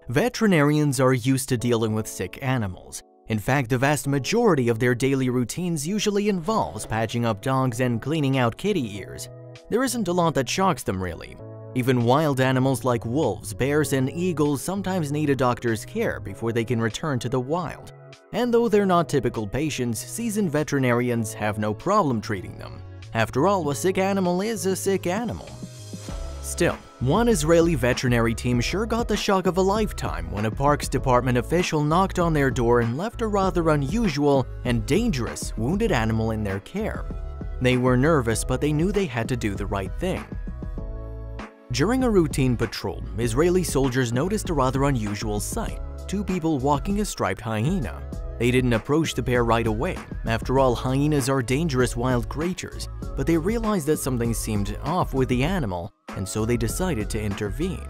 Veterinarians are used to dealing with sick animals. In fact, the vast majority of their daily routines usually involves patching up dogs and cleaning out kitty ears. There isn't a lot that shocks them, really. Even wild animals like wolves, bears, and eagles sometimes need a doctor's care before they can return to the wild. And though they're not typical patients, seasoned veterinarians have no problem treating them. After all, a sick animal is a sick animal. Still, one Israeli veterinary team sure got the shock of a lifetime when a Parks Department official knocked on their door and left a rather unusual and dangerous wounded animal in their care. They were nervous, but they knew they had to do the right thing. During a routine patrol, Israeli soldiers noticed a rather unusual sight: two people walking a striped hyena. They didn't approach the pair right away. After all, hyenas are dangerous wild creatures, but they realized that something seemed off with the animal, and so they decided to intervene.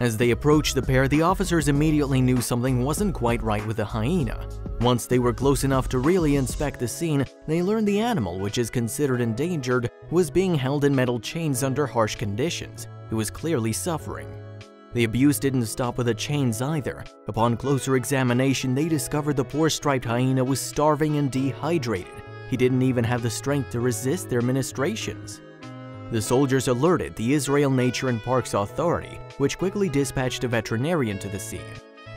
As they approached the pair, the officers immediately knew something wasn't quite right with the hyena. Once they were close enough to really inspect the scene, they learned the animal, which is considered endangered, was being held in metal chains under harsh conditions. It was clearly suffering. The abuse didn't stop with the chains either. Upon closer examination, they discovered the poor striped hyena was starving and dehydrated. He didn't even have the strength to resist their ministrations. The soldiers alerted the Israel Nature and Parks Authority, which quickly dispatched a veterinarian to the scene.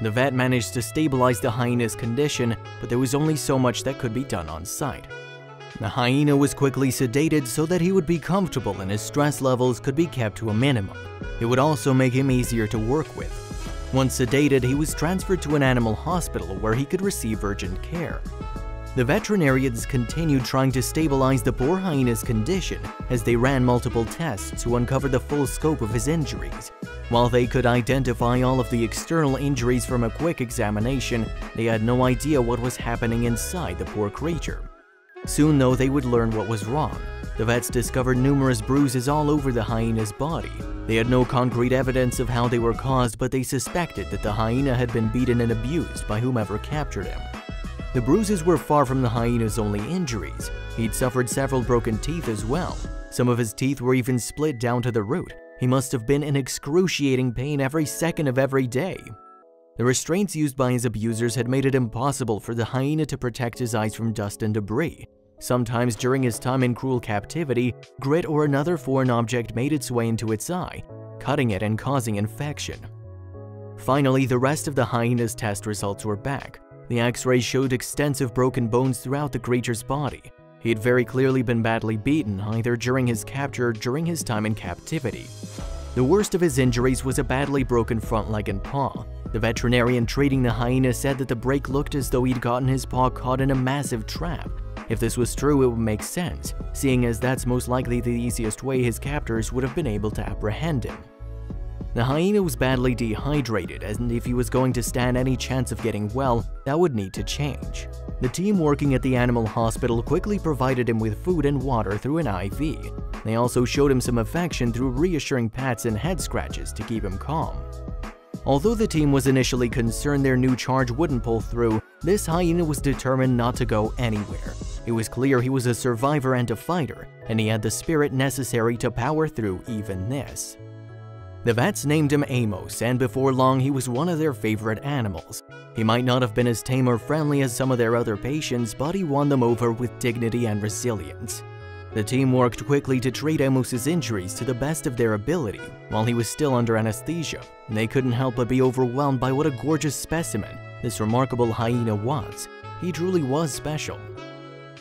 The vet managed to stabilize the hyena's condition, but there was only so much that could be done on site. The hyena was quickly sedated so that he would be comfortable and his stress levels could be kept to a minimum. It would also make him easier to work with. Once sedated, he was transferred to an animal hospital where he could receive urgent care. The veterinarians continued trying to stabilize the poor hyena's condition as they ran multiple tests to uncover the full scope of his injuries. While they could identify all of the external injuries from a quick examination, they had no idea what was happening inside the poor creature. Soon, though, they would learn what was wrong. The vets discovered numerous bruises all over the hyena's body. They had no concrete evidence of how they were caused, but they suspected that the hyena had been beaten and abused by whomever captured him. The bruises were far from the hyena's only injuries. He'd suffered several broken teeth as well. Some of his teeth were even split down to the root. He must have been in excruciating pain every second of every day. The restraints used by his abusers had made it impossible for the hyena to protect his eyes from dust and debris. Sometimes during his time in cruel captivity, grit or another foreign object made its way into its eye, cutting it and causing infection. Finally, the rest of the hyena's test results were back. The X-rays showed extensive broken bones throughout the creature's body. He had very clearly been badly beaten, either during his capture or during his time in captivity. The worst of his injuries was a badly broken front leg and paw. The veterinarian treating the hyena said that the break looked as though he'd gotten his paw caught in a massive trap. If this was true, it would make sense, seeing as that's most likely the easiest way his captors would have been able to apprehend him. The hyena was badly dehydrated, and if he was going to stand any chance of getting well, that would need to change. The team working at the animal hospital quickly provided him with food and water through an IV. They also showed him some affection through reassuring pats and head scratches to keep him calm. Although the team was initially concerned their new charge wouldn't pull through, this hyena was determined not to go anywhere. It was clear he was a survivor and a fighter, and he had the spirit necessary to power through even this. The vets named him Amos, and before long he was one of their favorite animals. He might not have been as tame or friendly as some of their other patients, but he won them over with dignity and resilience. The team worked quickly to treat Amos's injuries to the best of their ability while he was still under anesthesia. They couldn't help but be overwhelmed by what a gorgeous specimen this remarkable hyena was. He truly was special.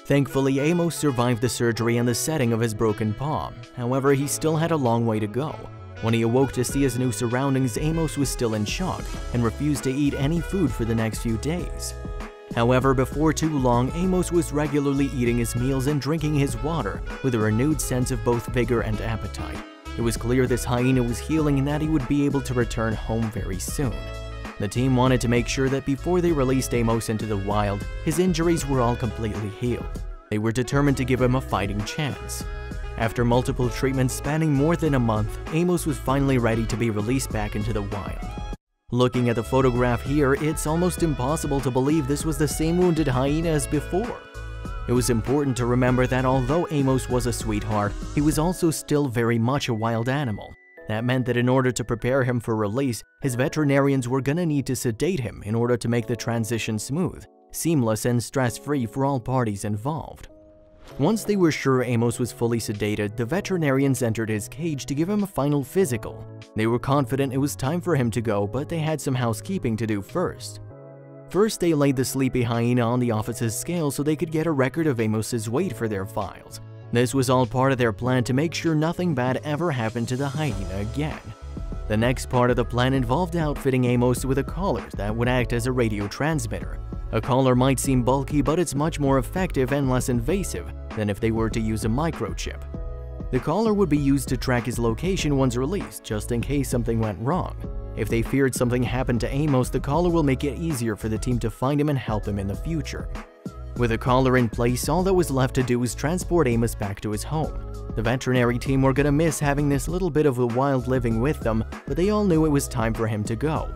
Thankfully, Amos survived the surgery and the setting of his broken paw. However, he still had a long way to go. When he awoke to see his new surroundings, Amos was still in shock and refused to eat any food for the next few days. However, before too long, Amos was regularly eating his meals and drinking his water with a renewed sense of both vigor and appetite. It was clear this hyena was healing and that he would be able to return home very soon. The team wanted to make sure that before they released Amos into the wild, his injuries were all completely healed. They were determined to give him a fighting chance. After multiple treatments spanning more than a month, Amos was finally ready to be released back into the wild. Looking at the photograph here, it's almost impossible to believe this was the same wounded hyena as before. It was important to remember that although Amos was a sweetheart, he was also still very much a wild animal. That meant that in order to prepare him for release, his veterinarians were gonna need to sedate him in order to make the transition smooth, seamless, and stress-free for all parties involved. Once they were sure Amos was fully sedated, the veterinarians entered his cage to give him a final physical. They were confident it was time for him to go, but they had some housekeeping to do first. First, they laid the sleepy hyena on the office's scale so they could get a record of Amos's weight for their files. This was all part of their plan to make sure nothing bad ever happened to the hyena again. The next part of the plan involved outfitting Amos with a collar that would act as a radio transmitter. A collar might seem bulky, but it's much more effective and less invasive than if they were to use a microchip. The collar would be used to track his location once released, just in case something went wrong. If they feared something happened to Amos, the collar will make it easier for the team to find him and help him in the future. With a collar in place, all that was left to do was transport Amos back to his home. The veterinary team were gonna miss having this little bit of a wild living with them, but they all knew it was time for him to go.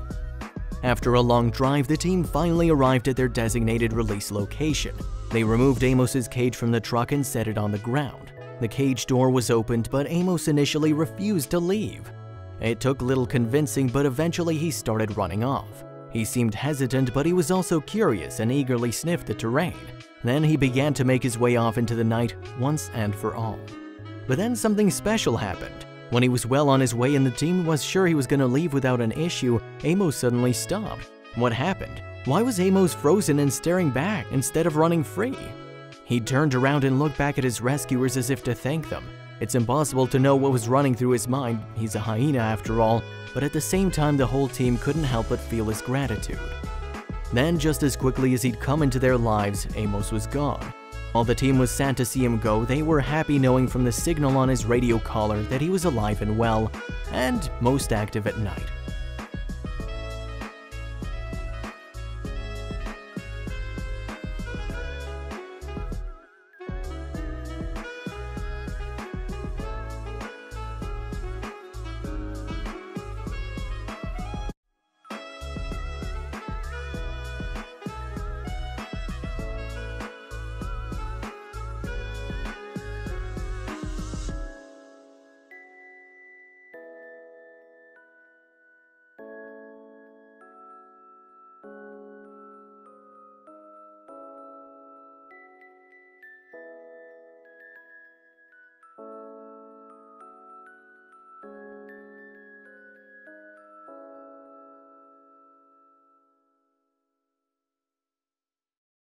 After a long drive, the team finally arrived at their designated release location. They removed Amos's cage from the truck and set it on the ground. The cage door was opened, but Amos initially refused to leave. It took little convincing, but eventually he started running off. He seemed hesitant, but he was also curious and eagerly sniffed the terrain. Then he began to make his way off into the night once and for all. But then something special happened. When he was well on his way and the team was sure he was going to leave without an issue, Amos suddenly stopped. What happened? Why was Amos frozen and staring back instead of running free? He turned around and looked back at his rescuers as if to thank them. It's impossible to know what was running through his mind. He's a hyena after all, but at the same time the whole team couldn't help but feel his gratitude. Then, just as quickly as he'd come into their lives, Amos was gone. While the team was sad to see him go, they were happy knowing from the signal on his radio collar that he was alive and well, and most active at night.